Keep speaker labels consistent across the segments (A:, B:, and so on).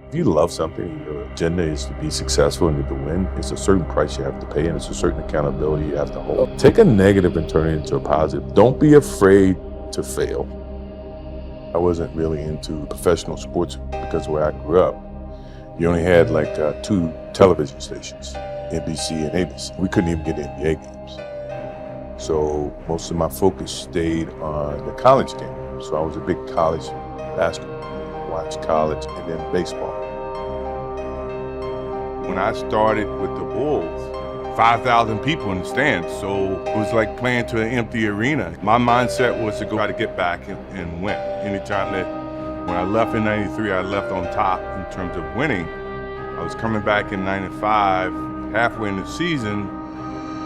A: If you love something, your agenda is to be successful and to win, it's a certain price you have to pay and it's a certain accountability you have to hold. Take a negative and turn it into a positive. Don't be afraid to fail. I wasn't really into professional sports because where I grew up, you only had like 2 television stations, NBC and ABC. We couldn't even get NBA games. So most of my focus stayed on the college game. So I was a big college basketball, watched college and then baseball. When I started with the Bulls, 5,000 people in the stands, so it was like playing to an empty arena. My mindset was to go try to get back and win. Anytime that, when I left in 93, I left on top in terms of winning. I was coming back in 95, halfway in the season,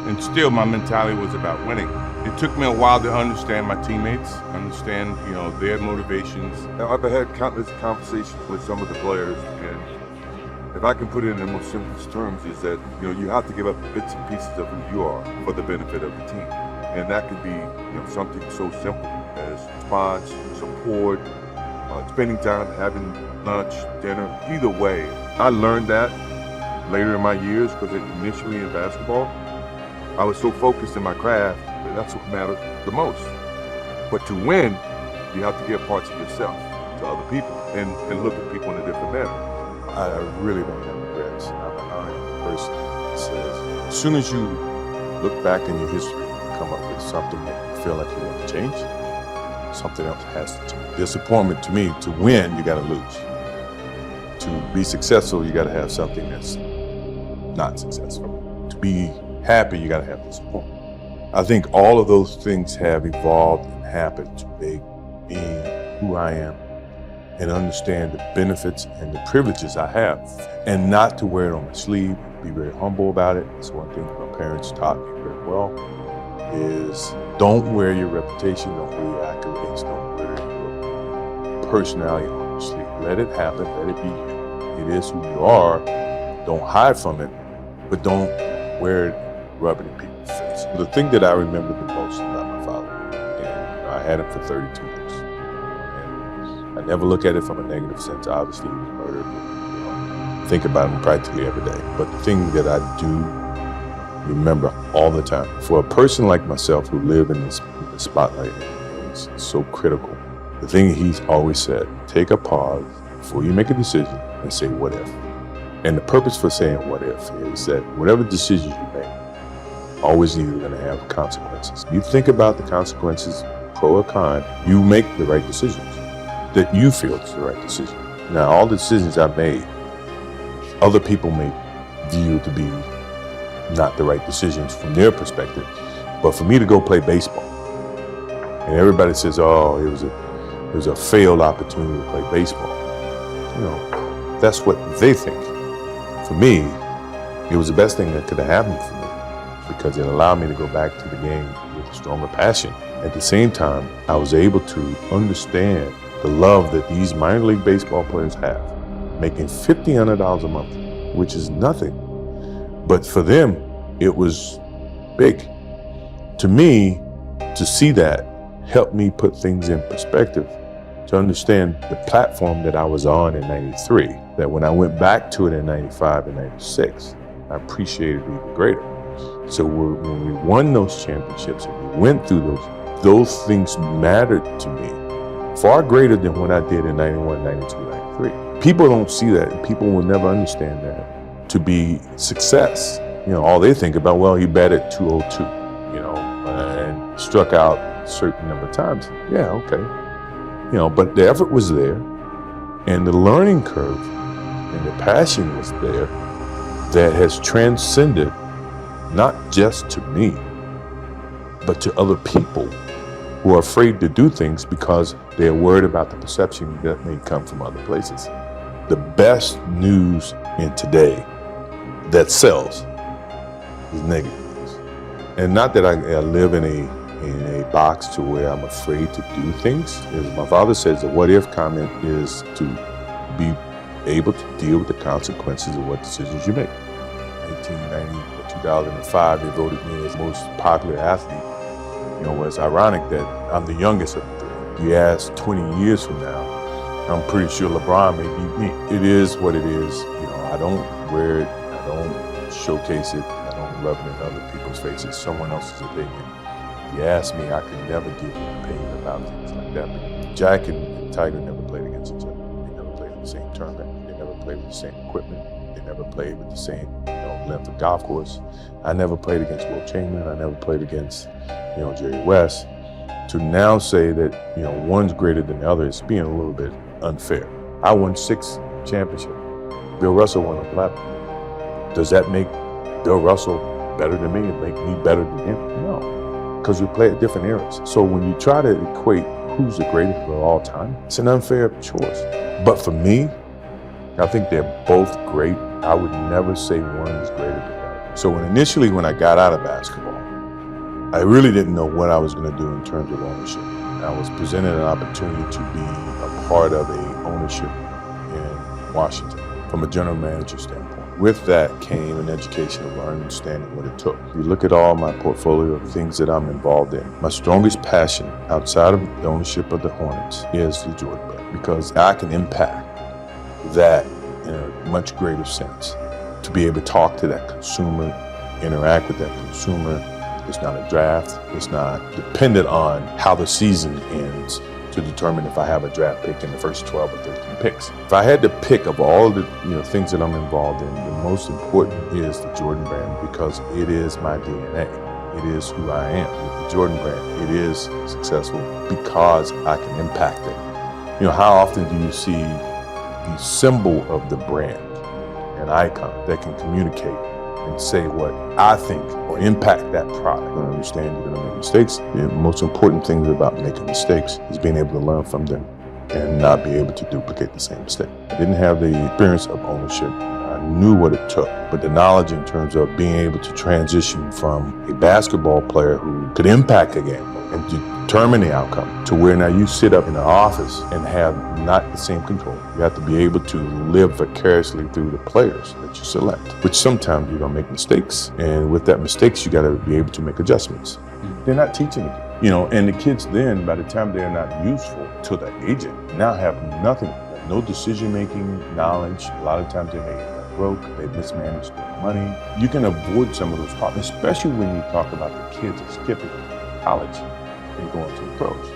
A: and still my mentality was about winning. It took me a while to understand my teammates, understand, their motivations.
B: Now, I've had countless conversations with some of the players, and if I can put it in the most simplest terms, is that you have to give up bits and pieces of who you are for the benefit of the team, and that could be something so simple as response, support, spending time, having lunch, dinner. Either way, I learned that later in my years because initially in basketball, I was so focused in my craft that that's what mattered the most. But to win, you have to give parts of yourself to other people and look at people in a different manner.
A: I really don't have regrets. I'm an honest person that says, as soon as you look back in your history and come up with something that you feel like you want to change, something else has to change. Disappointment to me, to win, you got to lose. To be successful, you got to have something that's not successful. To be happy, you got to have disappointment. I think all of those things have evolved and happened to make me who I am and understand the benefits and the privileges I have, and not to wear it on my sleeve, be very humble about it. That's one thing my parents taught me very well, is don't wear your reputation, don't wear your accolades, don't wear your personality on your sleeve. Let it happen, let it be you. It is who you are. Don't hide from it, but don't wear it, rub it in people's face. The thing that I remember the most about my father, and I had him for 32 years, and I never look at it from a negative sense. Obviously, he was murdered. Think about him practically every day. But the thing that I do remember all the time, for a person like myself who live in the spotlight, is so critical. The thing he's always said, take a pause before you make a decision and say, what if? And the purpose for saying what if is that whatever decisions you make, always either going to have consequences. You think about the consequences, pro or con, you make the right decisions that you feel is the right decision. Now, all the decisions I've made, other people may view to be not the right decisions from their perspective, but for me to go play baseball, and everybody says, oh, it was a failed opportunity to play baseball. That's what they think. For me, it was the best thing that could have happened for me because it allowed me to go back to the game with a stronger passion. At the same time, I was able to understand the love that these minor league baseball players have, making $1,500 a month, which is nothing. But for them, it was big. To me, to see that helped me put things in perspective, to understand the platform that I was on in 93, that when I went back to it in 95 and 96, I appreciated it even greater. So when we won those championships and we went through those things mattered to me far greater than what I did in 91, 92, 93. People don't see that, and people will never understand that to be success. All they think about, well, he batted 202, and struck out a certain number of times. Yeah, okay. But the effort was there, and the learning curve and the passion was there that has transcended not just to me, but to other people who are afraid to do things because they're worried about the perception that may come from other places. The best news in today that sells is negative news. And not that I live in a box to where I'm afraid to do things. As my father says, the what if comment is to be able to deal with the consequences of what decisions you make. 1990 or 2005, they voted me as most popular athlete. It's ironic that I'm the youngest of the three. You ask 20 years from now, I'm pretty sure LeBron may beat me. It is what it is. You know, I don't wear it. I don't showcase it. I don't rub it in other people's faces. Someone else's opinion. If you ask me, I could never give you an opinion about things like that. But Jack and Tiger never played against each other. They never played in the same tournament. They never played with the same equipment. They never played with the same, length of golf course. I never played against Will Chamberlain. I never played against, Jerry West. To now say that, one's greater than the other is being a little bit unfair. I won 6 championships. Bill Russell won 11. Does that make Bill Russell better than me and make me better than him? No, because we play at different eras. So when you try to equate who's the greatest of all time, it's an unfair choice. But for me, I think they're both great. I would never say one is greater than the other. So initially when I got out of basketball, I really didn't know what I was going to do in terms of ownership. I was presented an opportunity to be a part of a ownership in Washington from a general manager standpoint. With that came an education of learning, understanding what it took. If you look at all my portfolio of things that I'm involved in, my strongest passion outside of the ownership of the Hornets is the Jordan Brand, because I can impact that in a much greater sense. To be able to talk to that consumer, interact with that consumer. It's not a draft. It's not dependent on how the season ends to determine if I have a draft pick in the first 12 or 13 picks. If I had to pick of all the things that I'm involved in, the most important is the Jordan Brand, because it is my DNA. It is who I am. With the Jordan Brand, it is successful because I can impact it. How often do you see the symbol of the brand, an icon that can communicate and say what I think or impact that product? I understand you're going to make mistakes. The most important thing about making mistakes is being able to learn from them and not be able to duplicate the same mistake. I didn't have the experience of ownership. I knew what it took, but the knowledge in terms of being able to transition from a basketball player who could impact a game and determine the outcome to where now you sit up in the office and have not the same control. You have to be able to live vicariously through the players that you select, which sometimes you're gonna make mistakes. And with that mistakes, you gotta be able to make adjustments. They're not teaching it, and the kids then, by the time they're not useful to the agent, now have nothing, no decision-making knowledge. A lot of times they may get broke, they mismanage their money. You can avoid some of those problems, especially when you talk about the kids that skipping college and going to the pros.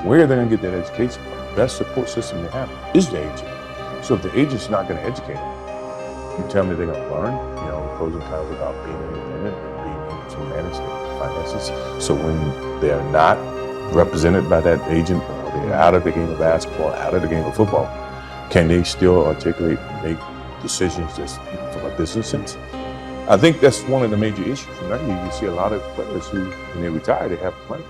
A: Where are they going to get that education from? The best support system they have is the agent. So if the agent's not going to educate them, you tell me they're going to learn, the pros and cons about being independent and being able to manage their finances. So when they're not represented by that agent, or they're out of the game of basketball, out of the game of football, can they still articulate and make decisions just from a business sense? I think that's one of the major issues. You see a lot of players who, when they retire, they have money.